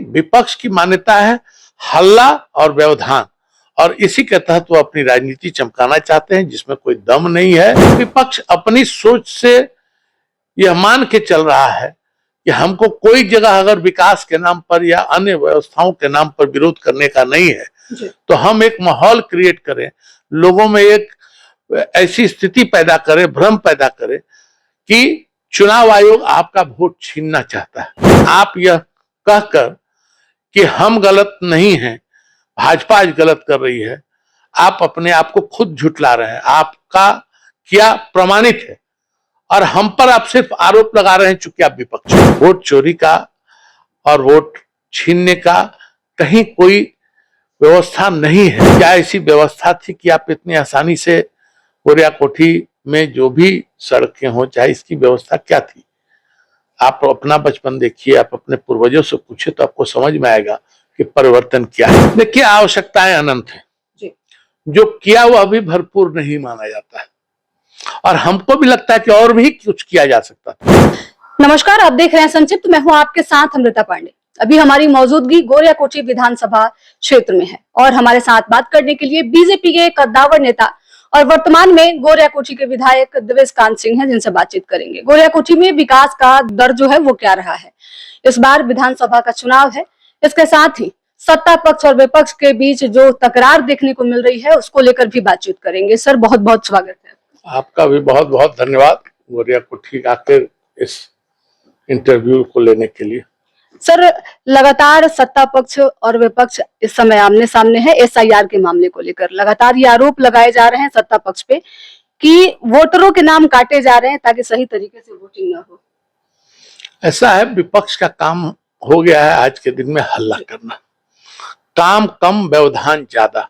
विपक्ष की मान्यता है हल्ला और व्यवधान, और इसी के तहत वो अपनी राजनीति चमकाना चाहते हैं जिसमें कोई दम नहीं है। विपक्ष अपनी सोच से यह मान के चल रहा है कि हमको कोई जगह अगर विकास के नाम पर या अन्य व्यवस्थाओं के नाम पर विरोध करने का नहीं है तो हम एक माहौल क्रिएट करें, लोगों में एक ऐसी स्थिति पैदा करें, भ्रम पैदा करें कि चुनाव आयोग आपका वोट छीनना चाहता है। आप यह कहकर कि हम गलत नहीं हैं, भाजपा आज गलत कर रही है, आप अपने आप को खुद झुठला रहे हैं। आपका क्या प्रमाणित है और हम पर आप सिर्फ आरोप लगा रहे हैं चूंकि आप विपक्ष। वोट चोरी का और वोट छीनने का कहीं कोई व्यवस्था नहीं है। क्या ऐसी व्यवस्था थी कि आप इतनी आसानी से गोरिया कोठी में जो भी सड़कें हो, चाहे इसकी व्यवस्था क्या थी? आप अपना बचपन देखिए, आप अपने पूर्वजों से पूछे तो आपको समझ में आएगा कि परिवर्तन क्या है। देखिए, आवश्यकताएं अनंत है, जो किया वो अभी भरपूर नहीं माना जाता है और हमको भी लगता है कि और भी कुछ किया जा सकता था। नमस्कार, आप देख रहे हैं संक्षिप्त। मैं हूं आपके साथ अमृता पांडे। अभी हमारी मौजूदगी गोरिया कोठी विधानसभा क्षेत्र में है और हमारे साथ बात करने के लिए बीजेपी के कद्दावर नेता और वर्तमान में गोरिया कोठी के विधायक देवेश कांत सिंह हैं, जिनसे बातचीत करेंगे। गोरिया कोठी में विकास का दर जो है वो क्या रहा है, इस बार विधानसभा का चुनाव है, इसके साथ ही सत्ता पक्ष और विपक्ष के बीच जो तकरार देखने को मिल रही है उसको लेकर भी बातचीत करेंगे। सर, बहुत बहुत स्वागत है। आपका भी बहुत बहुत धन्यवाद गोरिया कोठी आकर इस इंटरव्यू को लेने के लिए। सर, लगातार सत्ता पक्ष और विपक्ष इस समय आमने सामने है एसआईआर के मामले को लेकर। लगातार ये आरोप लगाए जा रहे हैं सत्ता पक्ष पे कि वोटरों के नाम काटे जा रहे हैं ताकि सही तरीके से वोटिंग ना हो। ऐसा है, विपक्ष का काम हो गया है आज के दिन में हल्ला करना, काम कम व्यवधान ज्यादा।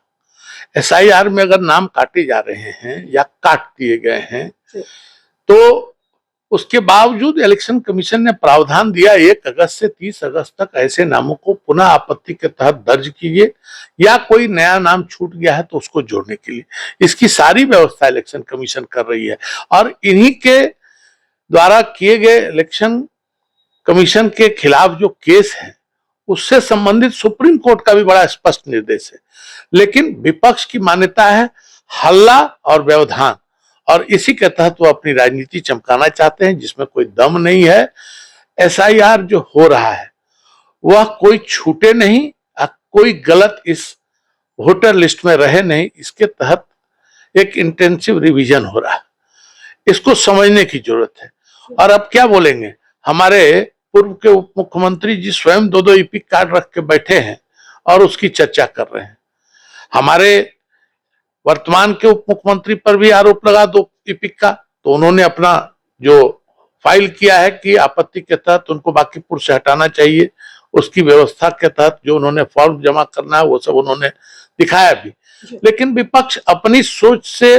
एसआईआर में अगर नाम काटे जा रहे हैं या काट दिए गए हैं तो उसके बावजूद इलेक्शन कमीशन ने प्रावधान दिया 1 अगस्त से 30 अगस्त तक ऐसे नामों को पुनः आपत्ति के तहत दर्ज कीजिए, या कोई नया नाम छूट गया है तो उसको जोड़ने के लिए। इसकी सारी व्यवस्था इलेक्शन कमीशन कर रही है और इन्हीं के द्वारा किए गए इलेक्शन कमीशन के खिलाफ जो केस है उससे संबंधित सुप्रीम कोर्ट का भी बड़ा स्पष्ट निर्देश है। लेकिन विपक्ष की मान्यता है हल्ला और व्यवधान, और इसी के तहत वो अपनी राजनीति चमकाना चाहते हैं जिसमें कोई दम नहीं है। एसआईआर जो हो रहा है वह कोई छूटे नहीं, कोई गलत इस वोटर लिस्ट में रहे नहीं, इसके तहत एक इंटेंसिव रिवीजन हो रहा है। इसको समझने की जरूरत है। और अब क्या बोलेंगे, हमारे पूर्व के उप मुख्यमंत्री जी स्वयं 2-2 ईपिक कार्ड रख के बैठे हैं और उसकी चर्चा कर रहे हैं। हमारे वर्तमान के उप मुख्यमंत्री पर भी आरोप लगा 2 ईपिक का, तो उन्होंने अपना जो फाइल किया है कि आपत्ति के तहत उनको बांकीपुर से हटाना चाहिए, उसकी व्यवस्था के तहत जो उन्होंने फॉर्म जमा करना है वो सब उन्होंने दिखाया भी। लेकिन विपक्ष अपनी सोच से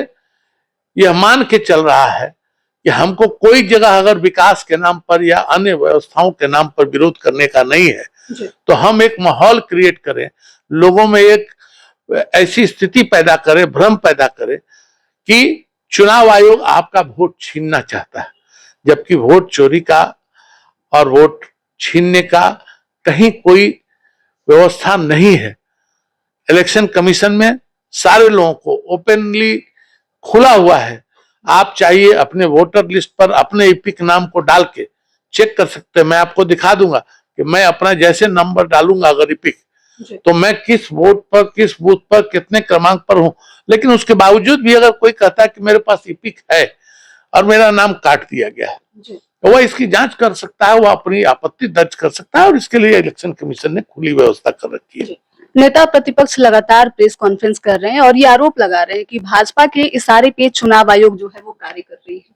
यह मान के चल रहा है कि हमको कोई जगह अगर विकास के नाम पर या अन्य व्यवस्थाओं के नाम पर विरोध करने का नहीं है तो हम एक माहौल क्रिएट करें, लोगों में एक ऐसी स्थिति पैदा करें, भ्रम पैदा करें कि चुनाव आयोग आपका वोट छीनना चाहता है, जबकि वोट चोरी का और वोट छीनने का कहीं कोई व्यवस्था नहीं है। इलेक्शन कमीशन में सारे लोगों को ओपनली खुला हुआ है। आप चाहिए अपने वोटर लिस्ट पर अपने ईपिक नाम को डाल के चेक कर सकते हैं। मैं आपको दिखा दूंगा कि मैं अपना जैसे नंबर डालूंगा अगर ईपिक, तो मैं किस वोट पर, किस बूथ पर, कितने क्रमांक पर हूं। लेकिन उसके बावजूद भी अगर कोई कहता है कि मेरे पास ईपिक है और मेरा नाम काट दिया गया है तो वह इसकी जांच कर सकता है, वह अपनी आपत्ति दर्ज कर सकता है और इसके लिए इलेक्शन कमीशन ने खुली व्यवस्था कर रखी है। नेता प्रतिपक्ष लगातार प्रेस कॉन्फ्रेंस कर रहे हैं और ये आरोप लगा रहे हैं कि भाजपा के इशारे पे चुनाव आयोग जो है वो कार्य कर रही है।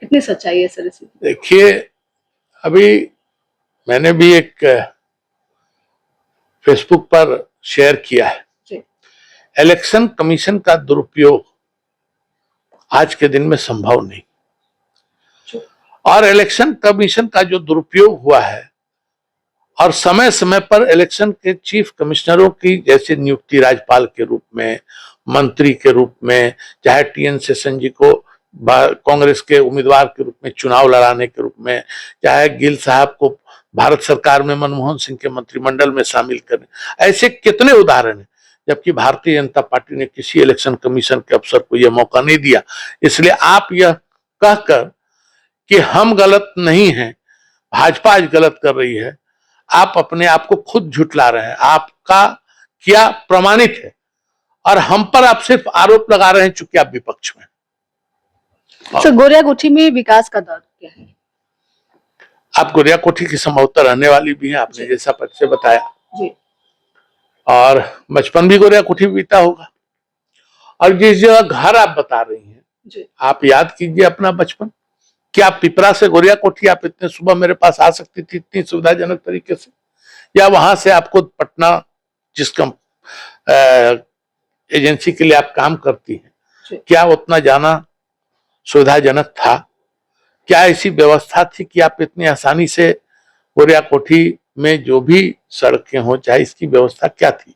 कितनी सच्चाई है सर इसमें? देखिए, अभी मैंने भी एक फेसबुक पर शेयर किया है, इलेक्शन कमीशन का दुरुपयोग आज के दिन में संभव नहीं, और इलेक्शन कमीशन का जो दुरुपयोग हुआ है और समय समय पर इलेक्शन के चीफ कमिश्नरों की जैसे नियुक्ति राज्यपाल के रूप में, मंत्री के रूप में, चाहे टीएन शेषन जी को कांग्रेस के उम्मीदवार के रूप में चुनाव लड़ाने के रूप में, चाहे गिल साहब को भारत सरकार में मनमोहन सिंह के मंत्रिमंडल में शामिल करने, ऐसे कितने उदाहरण हैं। जबकि भारतीय जनता पार्टी ने किसी इलेक्शन कमीशन के अफसर को यह मौका नहीं दिया। इसलिए आप यह कहकर कि हम गलत नहीं हैं, भाजपा आज गलत कर रही है, आप अपने आप को खुद झुठला रहे हैं। आपका क्या प्रमाणित है और हम पर आप सिर्फ आरोप लगा रहे हैं चूंकि आप विपक्ष में। सर, गोरियाकोठी में विकास का दौर क्या है? आप गोरियाकोठी की संभवतः रहने वाली भी हैं, आपने जैसा परिचय बताया जी। और बचपन भी गोरियाकोठी में बीता होगा। और जिस जगह घर आप बता रही हैं जी। आप याद कीजिए अपना बचपन। क्या पिपरा से गोरियाकोठी आप इतने सुबह मेरे पास आ सकती थी इतनी सुविधाजनक तरीके से, या वहां से आपको पटना जिस एजेंसी के लिए आप काम करती हैं, क्या उतना जाना सुविधाजनक था? क्या ऐसी व्यवस्था थी कि आप इतनी आसानी से गोरियाकोठी में जो भी सड़कें हो चाहे इसकी व्यवस्था क्या थी?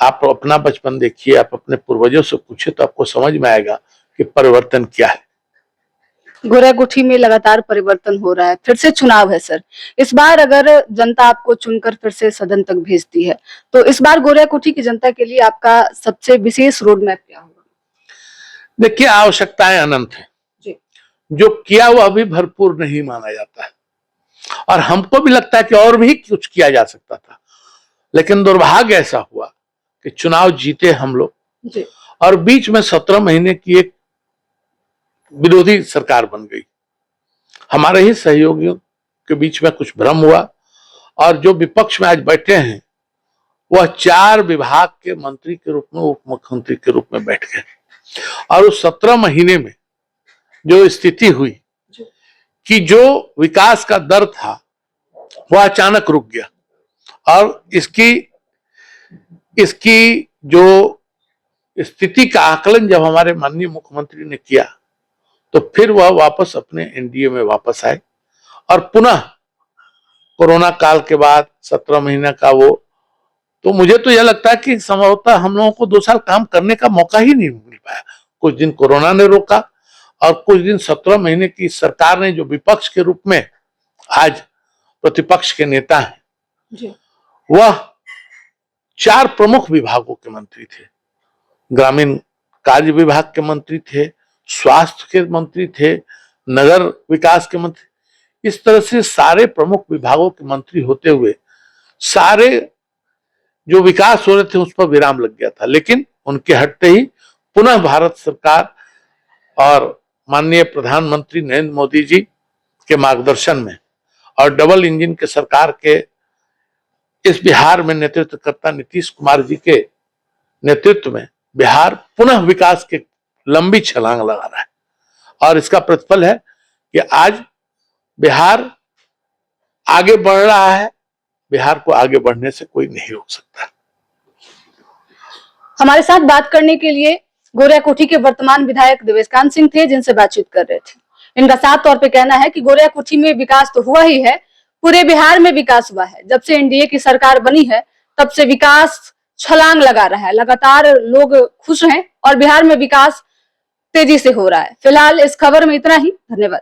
आप अपना बचपन देखिए, आप अपने पूर्वजों से पूछे तो आपको समझ में आएगा कि परिवर्तन क्या है। गोरियाकोठी में लगातार परिवर्तन हो रहा है, फिर से चुनाव है सर। इस बार अगर जनता आपको चुनकर फिर से सदन तक भेजती है तो इस बार गोरियाकोठी की जनता के लिए आपका सबसे विशेष रोड मैप क्या होगा? देखिए, आवश्यकताएं अनंत है, जो किया वह भी भरपूर नहीं माना जाता है और हमको भी लगता है कि और भी कुछ किया जा सकता था, लेकिन दुर्भाग्य ऐसा हुआ कि चुनाव जीते हम लोग और बीच में 17 महीने की एक विरोधी सरकार बन गई। हमारे ही सहयोगियों के बीच में कुछ भ्रम हुआ और जो विपक्ष में आज बैठे हैं वह 4 विभाग के मंत्री के रूप में उप मुख्यमंत्री के रूप में बैठ गए और उस 17 महीने में जो स्थिति हुई कि जो विकास का दर था वह अचानक रुक गया और इसकी जो स्थिति का आकलन जब हमारे माननीय मुख्यमंत्री ने किया तो फिर वह वापस अपने एनडीए में वापस आए और पुनः कोरोना काल के बाद 17 महीने का वो, तो मुझे तो यह लगता है कि संभवतः हम लोगों को 2 साल काम करने का मौका ही नहीं मिल पाया। कुछ दिन कोरोना ने रोका और कुछ दिन 17 महीने की सरकार ने जो विपक्ष के रूप में आज प्रतिपक्ष के नेता हैं वह 4 प्रमुख विभागों के मंत्री थे। ग्रामीण कार्य विभाग के मंत्री थे, स्वास्थ्य के मंत्री थे, नगर विकास के मंत्री, इस तरह से सारे प्रमुख विभागों के मंत्री होते हुए सारे जो विकास हो रहे थे उस पर विराम लग गया था। लेकिन उनके हटते ही पुनः भारत सरकार और माननीय प्रधानमंत्री नरेंद्र मोदी जी के मार्गदर्शन में और डबल इंजन के सरकार के इस बिहार में नेतृत्वकर्ता नीतीश कुमार जी के नेतृत्व में बिहार पुनः विकास के लंबी छलांग लगा रहा है और इसका प्रतिफल है कि आज बिहार आगे बढ़ रहा है। बिहार को आगे बढ़ने से कोई नहीं रोक सकता। हमारे साथ बात करने के लिए गोरियाकोठी के वर्तमान विधायक देवेशकांत सिंह थे जिनसे बातचीत कर रहे थे। इनका साफ तौर पे कहना है कि गोरियाकोठी में विकास तो हुआ ही है, पूरे बिहार में विकास हुआ है। जब से एनडीए की सरकार बनी है तब से विकास छलांग लगा रहा है, लगातार लोग खुश हैं और बिहार में विकास तेजी से हो रहा है। फिलहाल इस खबर में इतना ही। धन्यवाद।